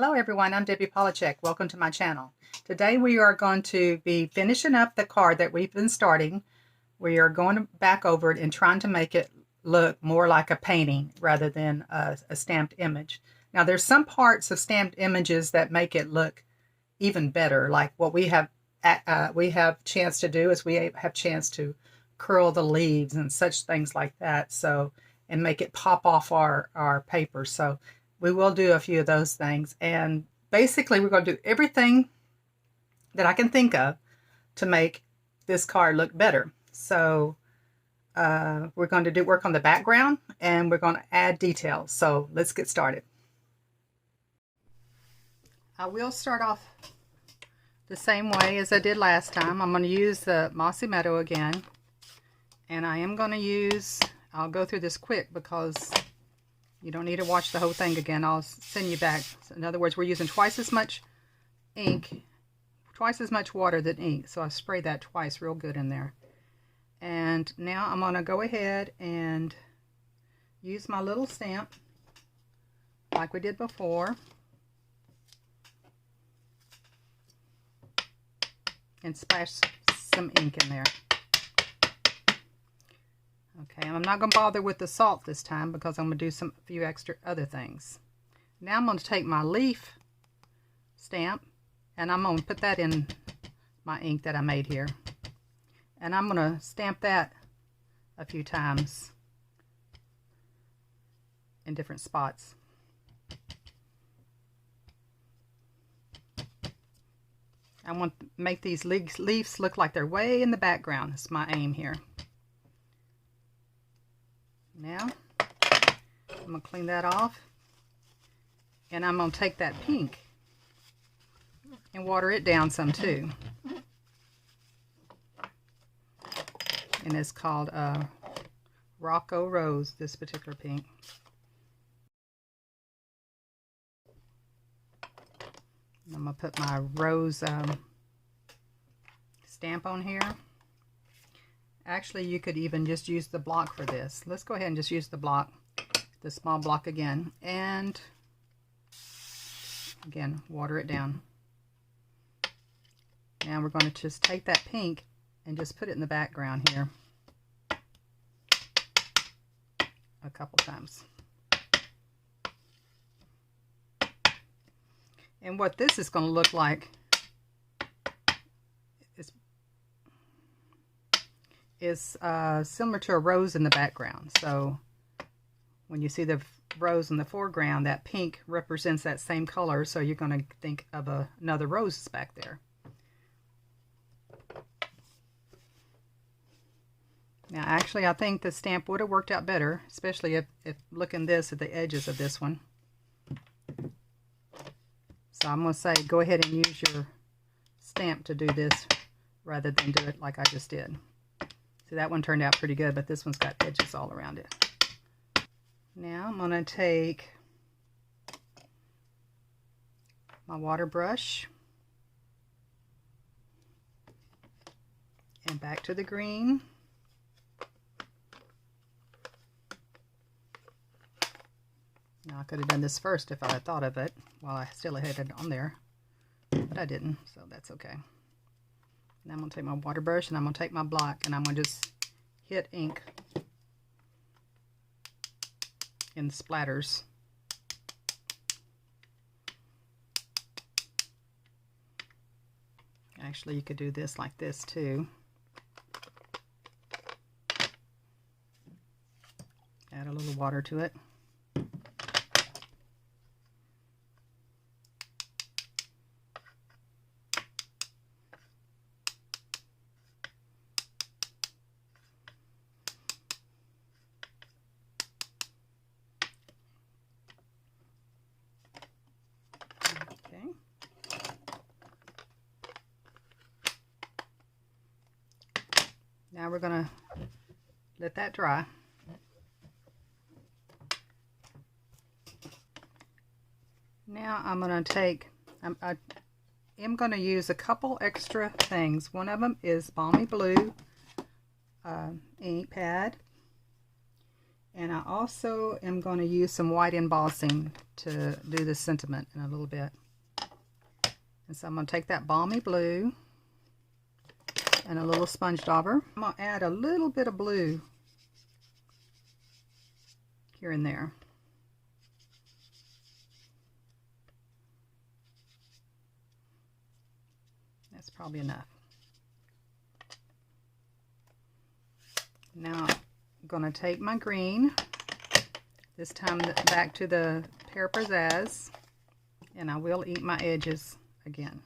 Hello everyone, I'm Debbie Polachek. Welcome to my channel. Today we are going to be finishing up the card that we've been starting. We are going back over it and trying to make it look more like a painting rather than a stamped image. Now there's some parts of stamped images that make it look even better, like what we have chance to do is we have chance to curl the leaves and such things like that, so and make it pop off our paper. So we will do a few of those things, and basically we're going to do everything that I can think of to make this card look better. So we're going to work on the background, and we're going to add details. So let's get started. I will start off the same way as I did last time. I'm going to use the Mossy Meadow again, and I am going to use, I'll go through this quick because you don't need to watch the whole thing again. I'll send you back. So in other words, we're using twice as much ink, twice as much water than ink. So I spray that twice real good in there. And now I'm going to go ahead and use my little stamp like we did before. And splash some ink in there. Okay, and I'm not going to bother with the salt this time because I'm going to do a few extra other things. Now I'm going to take my leaf stamp and I'm going to put that in my ink that I made here. And I'm going to stamp that a few times in different spots. I want to make these leaves look like they're way in the background. That's my aim here. Now, I'm going to clean that off. And I'm going to take that pink and water it down some too. And it's called Rocco Rose, this particular pink. I'm going to put my rose stamp on here. Actually, you could even just use the block for this. Let's go ahead and just use the block, the small block again. And again, water it down. Now we're going to just take that pink and just put it in the background here a couple times. And what this is going to look like is similar to a rose in the background. So when you see the rose in the foreground, that pink represents that same color, so you're going to think of another rose back there. Now actually I think the stamp would have worked out better, especially if looking this at the edges of this one. So I'm going to say go ahead and use your stamp to do this rather than do it like I just did. See, that one turned out pretty good, but this one's got edges all around it. Now I'm going to take my water brush and back to the green. Now I could have done this first if I had thought of it while I still had it on there, but I didn't, so that's okay. Now I'm going to take my water brush and I'm going to take my block and I'm going to just hit ink in splatters. Actually, you could do this like this too. Add a little water to it. Now we're going to let that dry. Now I'm going to take, I am going to use a couple extra things. One of them is Balmy Blue ink pad. And I also am going to use some white embossing to do the sentiment in a little bit. And so I'm going to take that balmy blue and a little sponge dauber. I'm going to add a little bit of blue here and there. That's probably enough. Now I'm going to take my green, this time back to the Pear Pizzazz, and I will eat my edges again.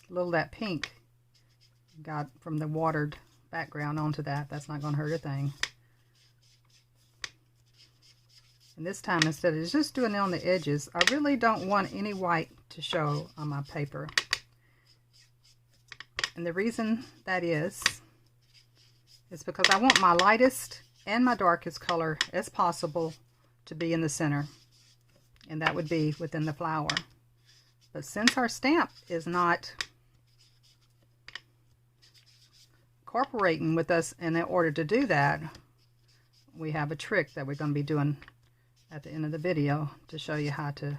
A little of that pink got from the watered background onto that. That's not going to hurt a thing. And this time, instead of just doing it on the edges, I really don't want any white to show on my paper. And the reason that is because I want my lightest and my darkest color as possible to be in the center. And that would be within the flower. But since our stamp is not cooperating with us in order to do that, we have a trick that we're going to be doing at the end of the video to show you how to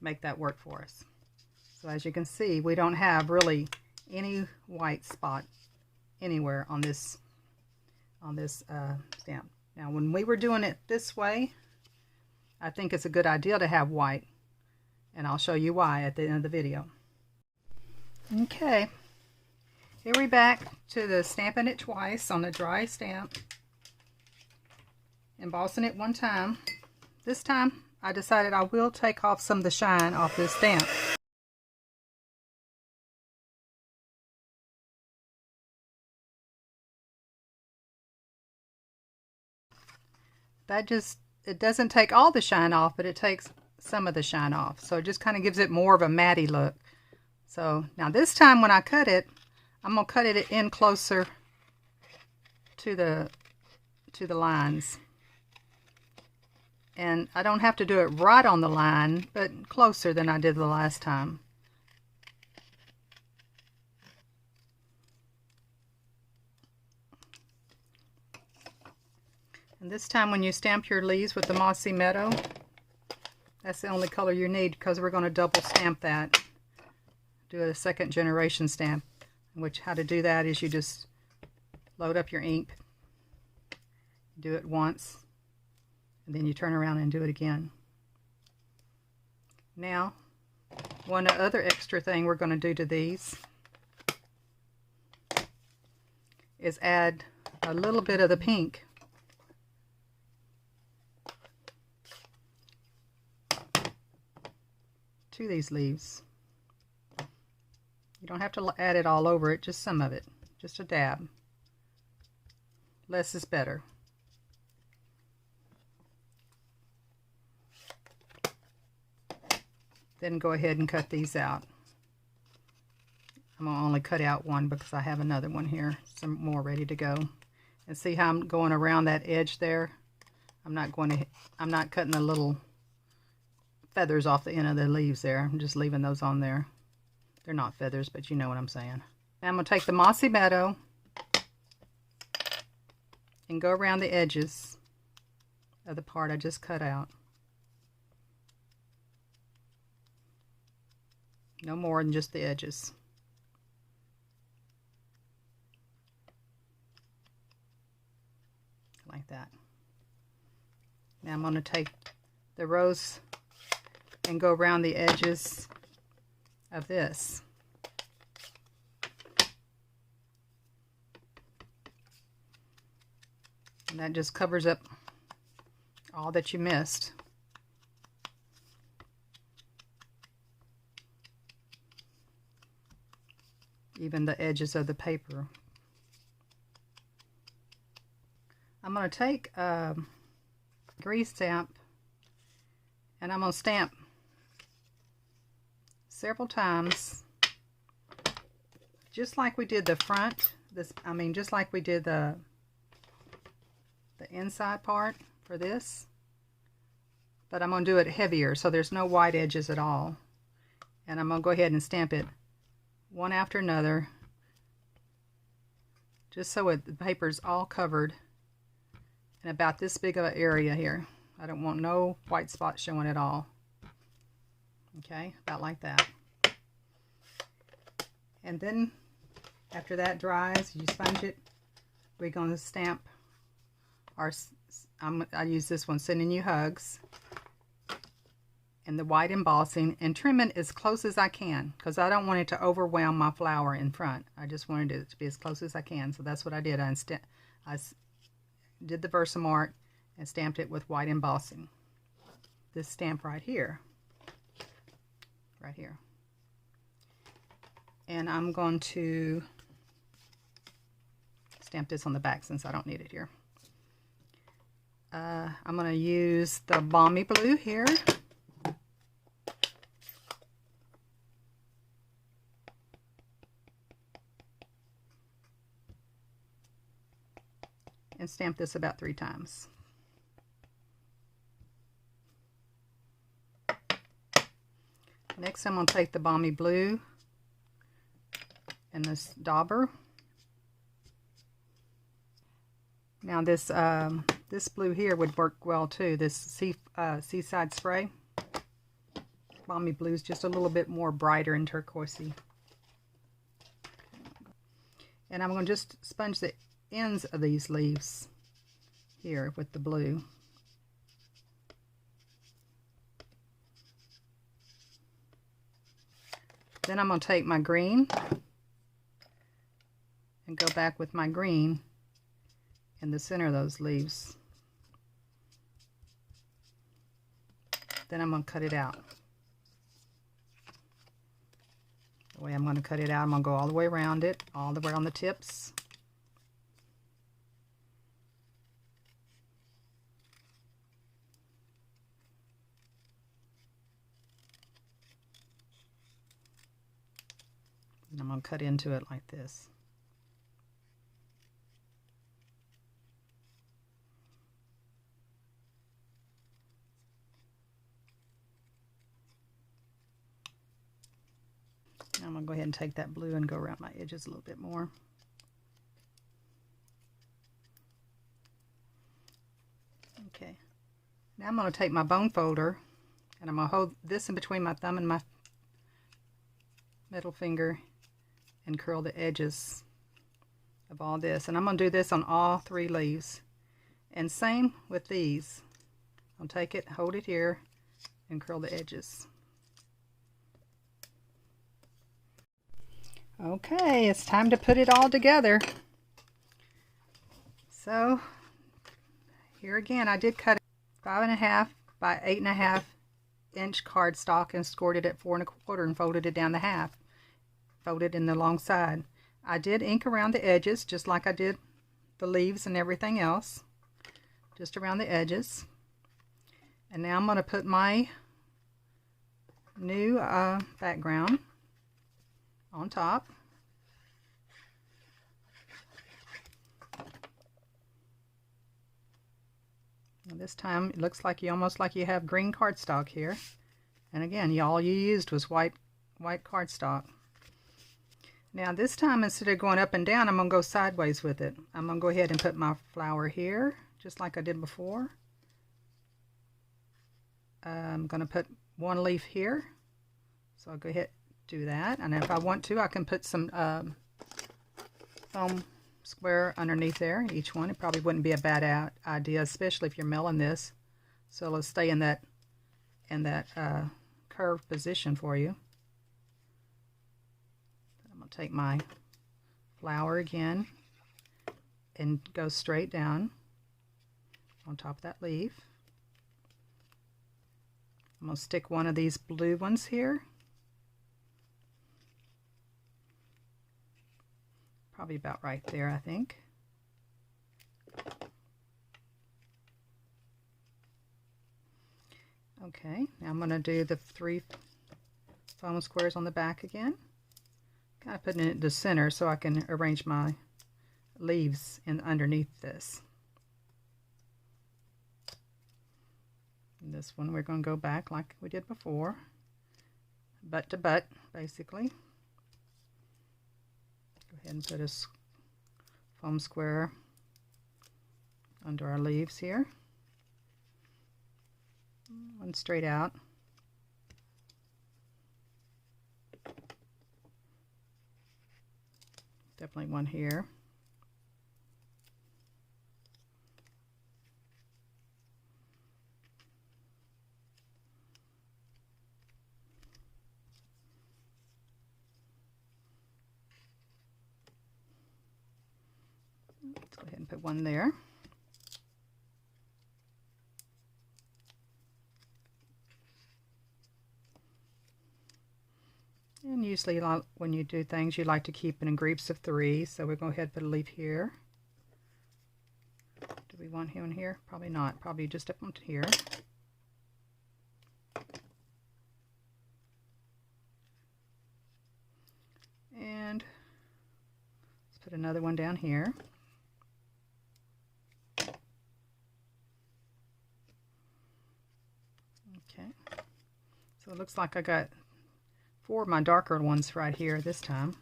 make that work for us. So as you can see, we don't have really any white spot anywhere on this stamp. Now when we were doing it this way, I think it's a good idea to have white, and I'll show you why at the end of the video. Okay, here we're back to the stamping it twice on the dry stamp, embossing it one time. This time I decided I will take off some of the shine off this stamp. It doesn't take all the shine off, but it takes some of the shine off. So it just kind of gives it more of a matty look. So now this time when I cut it, I'm going to cut it in closer to the lines. And I don't have to do it right on the line, but closer than I did the last time. And this time when you stamp your leaves with the Mossy Meadow, that's the only color you need, because we're going to double stamp that. Do a second generation stamp. Which, how to do that is you just load up your ink, do it once, and then you turn around and do it again. Now, one other extra thing we're going to do to these is add a little bit of the pink to these leaves. You don't have to add it all over it, just some of it, just a dab. Less is better. Then go ahead and cut these out. I'm going to only cut out one because I have another one here, some more ready to go. And see how I'm going around that edge there? I'm not cutting the little feathers off the end of the leaves there. I'm just leaving those on there. They're not feathers, but you know what I'm saying. Now I'm going to take the Mossy Meadow and go around the edges of the part I just cut out. No more than just the edges. Like that. Now I'm going to take the rose and go around the edges of this. And that just covers up all that you missed. Even the edges of the paper. I'm going to take a grease stamp and I'm going to stamp several times, just like we did the front. Just like we did the inside part for this, but I'm going to do it heavier so there's no white edges at all. And I'm going to go ahead and stamp it one after another, just so the paper's all covered and about this big of an area here. I don't want no white spots showing at all. Okay, about like that. And then after that dries, you sponge it, we're going to stamp our, I use this one, Sending You Hugs, and the white embossing, and trim it as close as I can because I don't want it to overwhelm my flower in front. I just wanted it to be as close as I can, so that's what I did. I did the Versamart and stamped it with white embossing. This stamp right here. And I'm going to stamp this on the back since I don't need it here. I'm going to use the Balmy Blue here. And stamp this about 3 times. Next, I'm going to take the Balmy Blue and this dauber. Now this this blue here would work well too. This Seaside Spray. Balmy Blue is just a little bit more brighter and turquoisey. And I'm going to just sponge the ends of these leaves here with the blue. Then I'm going to take my green and go back with my green in the center of those leaves. Then I'm going to cut it out. The way I'm going to cut it out, I'm going to go all the way around it, all the way on the tips. And I'm going to cut into it like this. Now I'm going to go ahead and take that blue and go around my edges a little bit more. Okay. Now I'm going to take my bone folder and I'm going to hold this in between my thumb and my middle finger and curl the edges of all this. And I'm going to do this on all 3 leaves. And same with these. I'll take it, hold it here, and curl the edges. Okay, it's time to put it all together. So, here again, I did cut 5.5 by 8.5 inch cardstock and scored it at 4 1/4 and folded it down the half. Folded in the long side. I did ink around the edges just like I did the leaves and everything else. Just around the edges. And now I'm going to put my new background on top. And this time it looks like almost like you have green cardstock here. And again, all you used was white cardstock. Now this time, instead of going up and down, I'm going to go sideways with it. I'm going to go ahead and put my flower here, just like I did before. I'm going to put 1 leaf here. So I'll go ahead and do that. And if I want to, I can put some foam square underneath there, each one. It probably wouldn't be a bad idea, especially if you're milling this. So let's stay in that curved position for you. Take my flower again and go straight down on top of that leaf. I'm going to stick one of these blue ones here. Probably about right there, I think. Okay, now I'm going to do the 3 foam squares on the back again. Kind of putting it in the center so I can arrange my leaves in underneath this. And this one we're going to go back like we did before, butt to butt, basically. Go ahead and put a foam square under our leaves here. One straight out. Definitely one here. Let's go ahead and put one there. And usually when you do things, you like to keep it in groups of 3. So we're going to go ahead and put a leaf here. Do we want one here? Probably not. Probably just up onto here. And let's put another one down here. Okay. So it looks like I got 4 of my darker ones right here this time.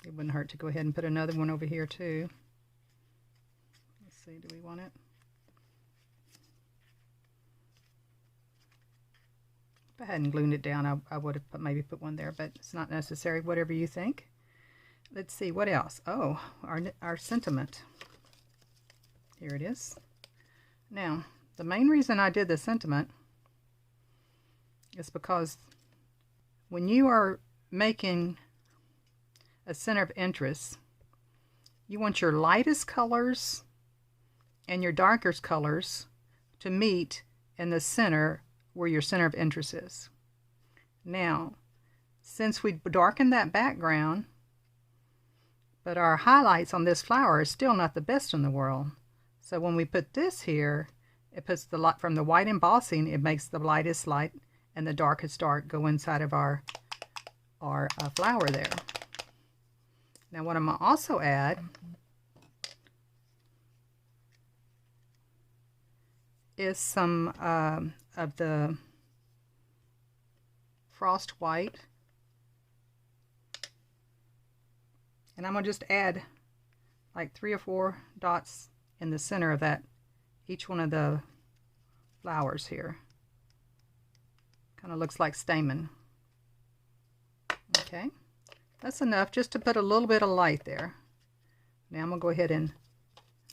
It wouldn't hurt to go ahead and put another one over here too. Let's see, do we want it? If I hadn't glued it down, I would have maybe put one there, but it's not necessary, whatever you think. Let's see, what else? Oh, our sentiment. Here it is. Now, the main reason I did the sentiment is because when you are making a center of interest, you want your lightest colors and your darkest colors to meet in the center where your center of interest is. Now, since we darkened that background, but our highlights on this flower are still not the best in the world. So when we put this here, it puts the light from the white embossing, it makes the lightest light and the darkest dark go inside of our flower there. Now what I'm going to also add is some of the frost white, and I'm going to just add like 3 or 4 dots in the center of that, each one of the flowers here. Kind of looks like stamen. Okay, that's enough just to put a little bit of light there. Now I'm going to go ahead and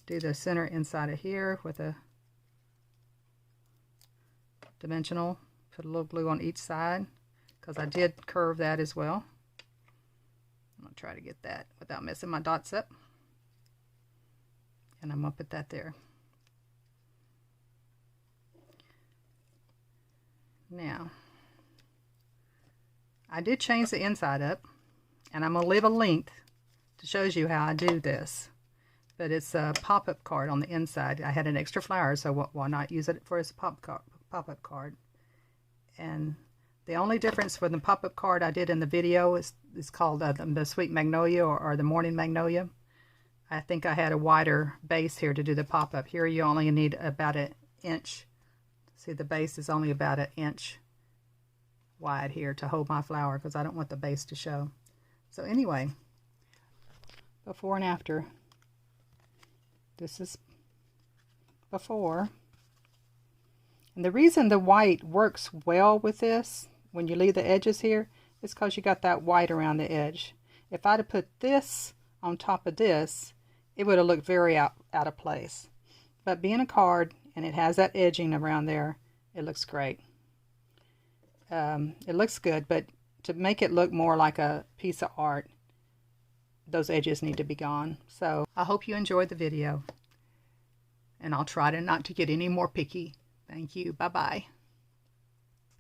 do the center inside of here with a dimensional. Put a little glue on each side because I did curve that as well. I'm going to try to get that without messing my dots up. And I'm going to put that there. Now, I did change the inside up, and I'm going to leave a link to show you how I do this. But it's a pop-up card on the inside. I had an extra flower, so why not use it for as a pop-up card? And the only difference with the pop-up card I did in the video is called the Sweet Magnolia or the Morning Magnolia. I think I had a wider base here to do the pop-up. Here you only need about an inch. See, the base is only about an inch wide here to hold my flower because I don't want the base to show. So anyway, before and after. This is before. And the reason the white works well with this, when you leave the edges here, is because you got that white around the edge. If I'd have put this on top of this, it would have looked very out of place. But being a card, and it has that edging around there, it looks great. It looks good, but to make it look more like a piece of art, those edges need to be gone. So I hope you enjoyed the video, and I'll try to not to get any more picky. Thank you. Bye-bye.